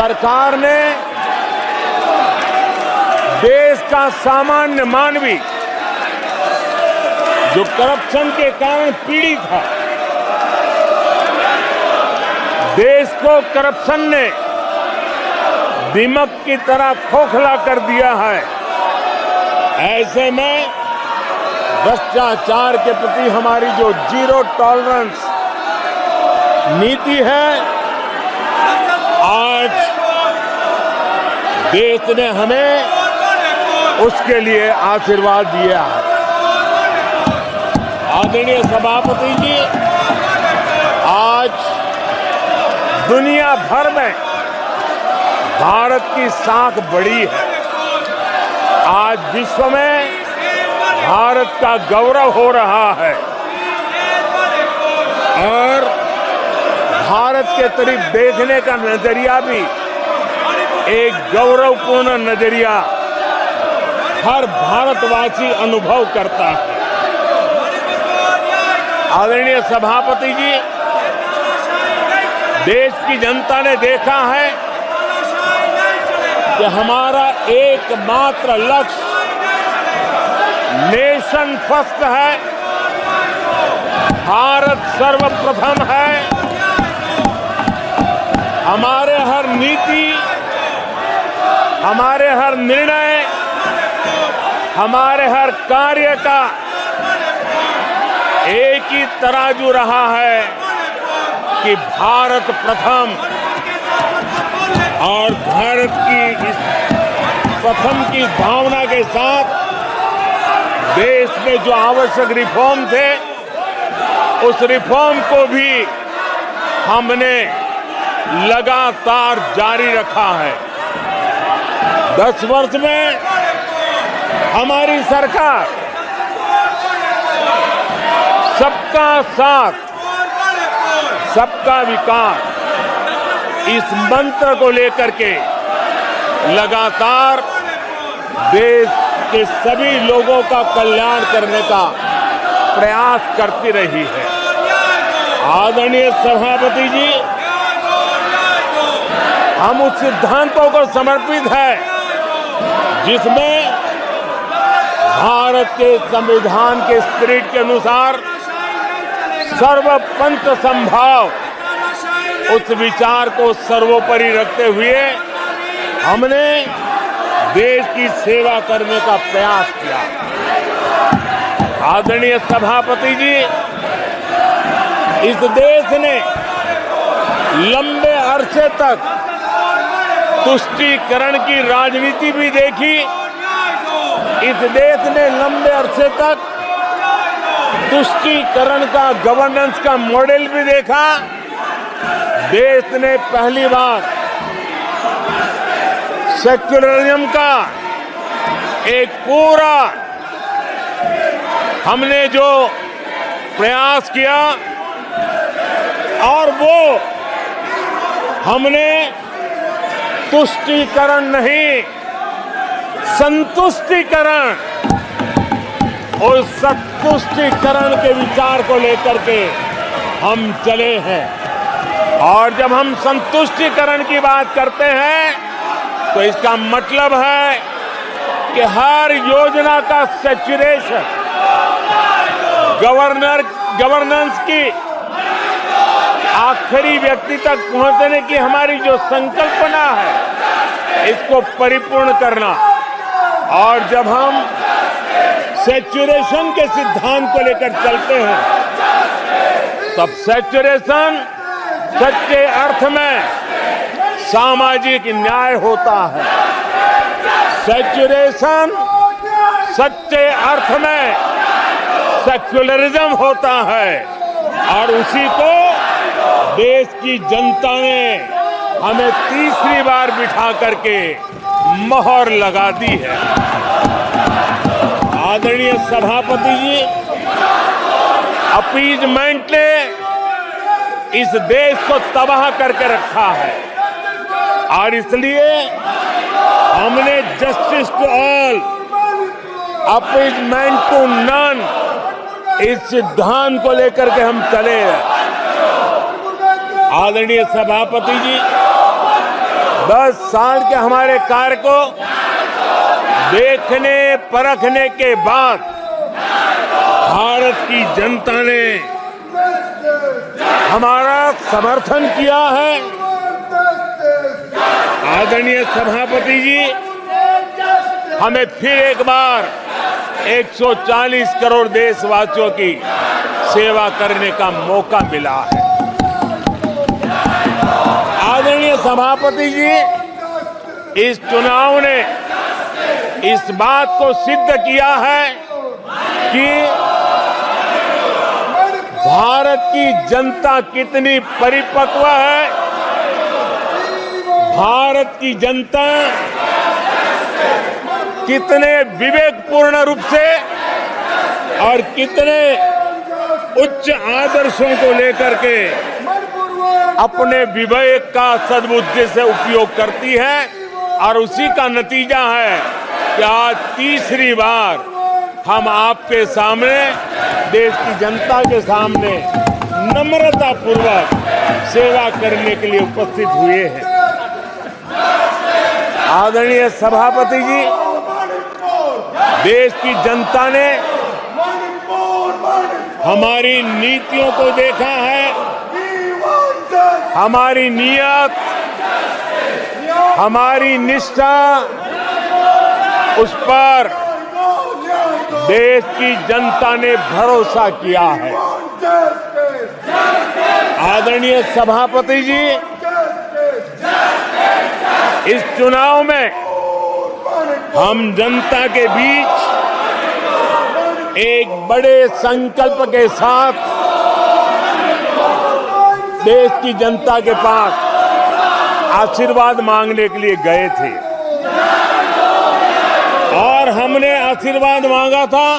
सरकार ने देश का सामान्य मानवी जो करप्शन के कारण पीड़ित है, देश को करप्शन ने दीमक की तरह खोखला कर दिया है। ऐसे में भ्रष्टाचार के प्रति हमारी जो जीरो टॉलरेंस नीति है, आज देश ने हमें उसके लिए आशीर्वाद दिया है। आदरणीय सभापति जी, आज दुनिया भर में भारत की साख बढ़ी है। आज विश्व में भारत का गौरव हो रहा है और भारत के तरफ देखने का नजरिया भी एक गौरवपूर्ण नजरिया हर भारतवासी अनुभव करता है। आदरणीय सभापति जी, देश की जनता ने देखा है कि हमारा एकमात्र लक्ष्य नेशन फर्स्ट है, भारत सर्वप्रथम है। हमारे हर नीति, हमारे हर निर्णय, हमारे हर कार्य का एक ही तराजू रहा है कि भारत प्रथम, और भारत की इस प्रथम की भावना के साथ देश में जो आवश्यक रिफॉर्म थे, उस रिफॉर्म को भी हमने लगातार जारी रखा है। 10 वर्ष में हमारी सरकार सबका साथ, सबका विकास, इस मंत्र को लेकर के लगातार देश के सभी लोगों का कल्याण करने का प्रयास करती रही है। आदरणीय सभापति जी, हम उस सिद्धांतों को समर्पित है जिसमें भारत के संविधान के स्पिरिट के अनुसार सर्वपंथ संभाव, उस विचार को सर्वोपरि रखते हुए हमने देश की सेवा करने का प्रयास किया। आदरणीय सभापति जी, इस देश ने लंबे अरसे तक तुष्टीकरण की राजनीति भी देखी। इस देश ने लंबे अरसे तक तुष्टीकरण का गवर्नेंस का मॉडल भी देखा। देश ने पहली बार सेक्युलरिज्म का एक पूरा हमने जो प्रयास किया, और वो हमने तुष्टीकरण नहीं, संतुष्टीकरण, और संतुष्टीकरण के विचार को लेकर के हम चले हैं। और जब हम संतुष्टीकरण की बात करते हैं तो इसका मतलब है कि हर योजना का सैचुरेशन, गवर्नेंस की आखिरी व्यक्ति तक पहुंचने की हमारी जो संकल्पना है, इसको परिपूर्ण करना। और जब हम सैचुरेशन के सिद्धांत को लेकर चलते हैं, तब सैचुरेशन सच्चे अर्थ में सामाजिक न्याय होता है। सैचुरेशन सच्चे अर्थ में सेक्युलरिज्म होता है, और उसी को देश की जनता ने हमें तीसरी बार बिठा करके मोहर लगा दी है। आदरणीय सभापति जी, अपीजमेंट ने इस देश को तबाह करके रखा है, और इसलिए हमने justice to all, appeasement to none, इस सिद्धांत को लेकर के हम चले हैं। आदरणीय सभापति जी, 10 साल के हमारे कार्य को देखने परखने के बाद भारत की जनता ने हमारा समर्थन किया है। आदरणीय सभापति जी, हमें फिर एक बार 140 करोड़ देशवासियों की सेवा करने का मौका मिला है। आदरणीय सभापति जी, इस चुनाव ने इस बात को सिद्ध किया है कि भारत की जनता कितनी परिपक्व है, भारत की जनता कितने विवेकपूर्ण रूप से और कितने उच्च आदर्शों को लेकर के अपने विवेक का सद्बुद्धि से उपयोग करती है। और उसी का नतीजा है कि आज तीसरी बार हम आपके सामने, देश की जनता के सामने नम्रता पूर्वक सेवा करने के लिए उपस्थित हुए हैं। आदरणीय सभापति जी, देश की जनता ने हमारी नीतियों को देखा है, हमारी नीयत, हमारी निष्ठा, उस पर देश की जनता ने भरोसा किया है। आदरणीय सभापति जी, इस चुनाव में हम जनता के बीच एक बड़े संकल्प के साथ देश की जनता के पास आशीर्वाद मांगने के लिए गए थे और हमने आशीर्वाद मांगा था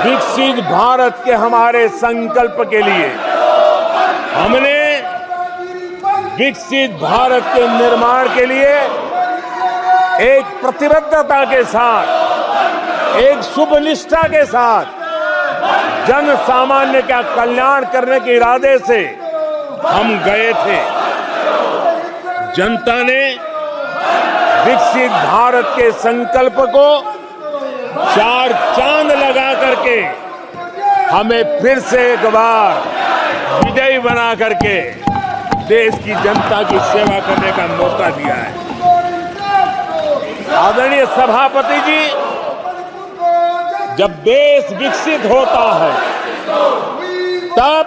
विकसित भारत के हमारे संकल्प के लिए। हमने विकसित भारत के निर्माण के लिए एक प्रतिबद्धता के साथ, एक शुभ निष्ठा के साथ जन सामान्य का कल्याण करने के इरादे से हम गए थे। जनता ने विकसित भारत के संकल्प को 4 चांद लगा करके हमें फिर से एक बार विजयी बना करके देश की जनता की सेवा करने का मौका दिया है। आदरणीय सभापति जी, जब देश विकसित होता है तब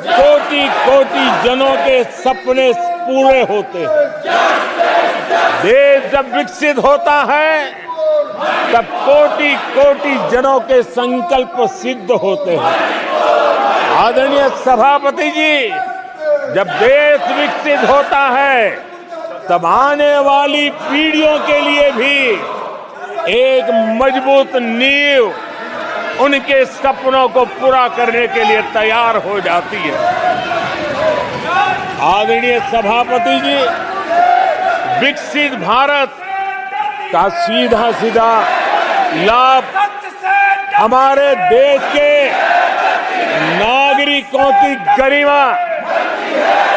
कोटि कोटि जनों के सपने पूरे होते हैं। देश जब विकसित होता है तब कोटि कोटि जनों के संकल्प सिद्ध होते हैं। आदरणीय सभापति जी, जब देश विकसित होता है तब आने वाली पीढ़ियों के लिए भी एक मजबूत नींव उनके सपनों को पूरा करने के लिए तैयार हो जाती है। आदरणीय सभापति जी, विकसित भारत का सीधा सीधा लाभ हमारे देश के नागरिकों की गरिमा,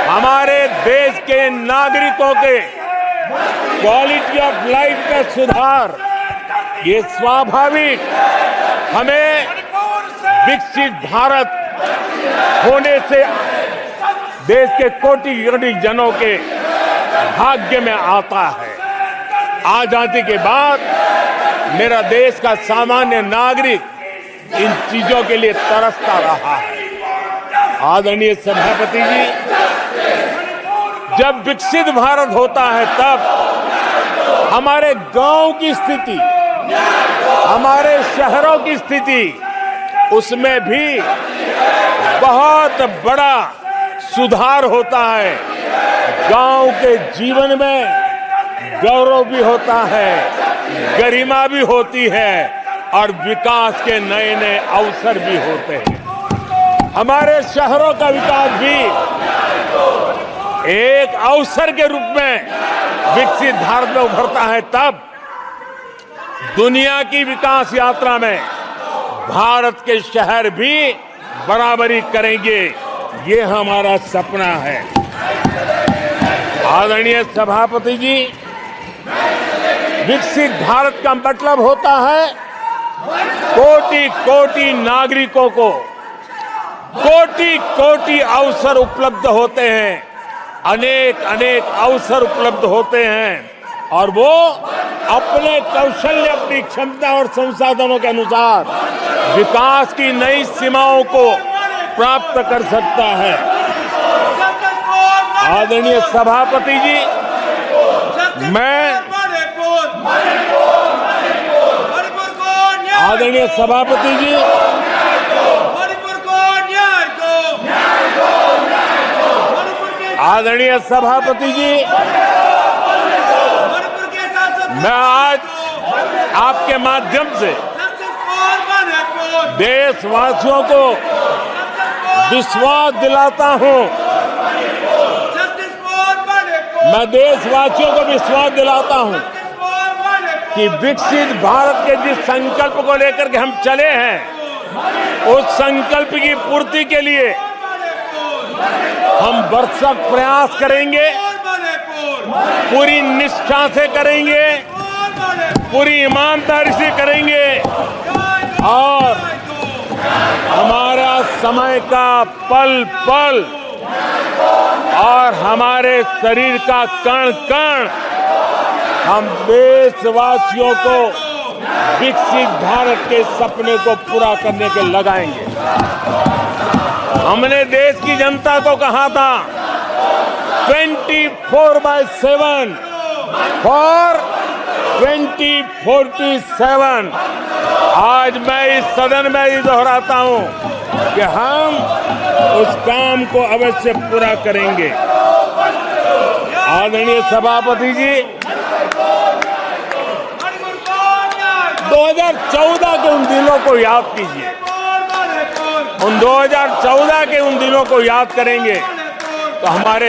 हमारे देश के नागरिकों के क्वालिटी ऑफ लाइफ का सुधार, ये स्वाभाविक हमें विकसित भारत होने से देश के कोटि कोटि जनों के भाग्य में आता है। आजादी के बाद मेरा देश का सामान्य नागरिक इन चीजों के लिए तरसता रहा है। आदरणीय सभापति जी, जब विकसित भारत होता है तब हमारे गांव की स्थिति, हमारे शहरों की स्थिति, उसमें भी बहुत बड़ा सुधार होता है। गांव के जीवन में गौरव भी होता है, गरिमा भी होती है और विकास के नए नए अवसर भी होते हैं। हमारे शहरों का विकास भी एक अवसर के रूप में विकसित भारत में उभरता है, तब दुनिया की विकास यात्रा में भारत के शहर भी बराबरी करेंगे। ये हमारा सपना है। आदरणीय सभापति जी, विकसित भारत का मतलब होता है कोटि कोटि नागरिकों को कोटि कोटि अवसर उपलब्ध होते हैं, अनेक अनेक अवसर उपलब्ध होते हैं और वो अपने कौशल्य, अपनी क्षमता और संसाधनों के अनुसार विकास की नई सीमाओं को प्राप्त कर सकता है। आदरणीय सभापति जी, आदरणीय सभापति जी, आदरणीय सभापति जी, मैं आज आपके माध्यम से देशवासियों को विश्वास दिलाता हूं, मैं देशवासियों को विश्वास दिलाता हूं कि विकसित भारत के जिस संकल्प को लेकर के हम चले हैं, उस संकल्प की पूर्ति के लिए हम भरसक प्रयास करेंगे, पूरी निष्ठा से करेंगे, पूरी ईमानदारी से करेंगे और हमारा समय का पल पल और हमारे शरीर का कण कण हम देशवासियों को विकसित भारत के सपने को पूरा करने के लगाएंगे। हमने देश की जनता को कहा था 24/7 फॉर 2047। आज मैं इस सदन में ये दोहराता हूं कि हम उस काम को अवश्य पूरा करेंगे। आदरणीय सभापति जी, 2014 के उन दिनों को याद कीजिए, उन 2014 के उन दिनों को याद करेंगे तो हमारे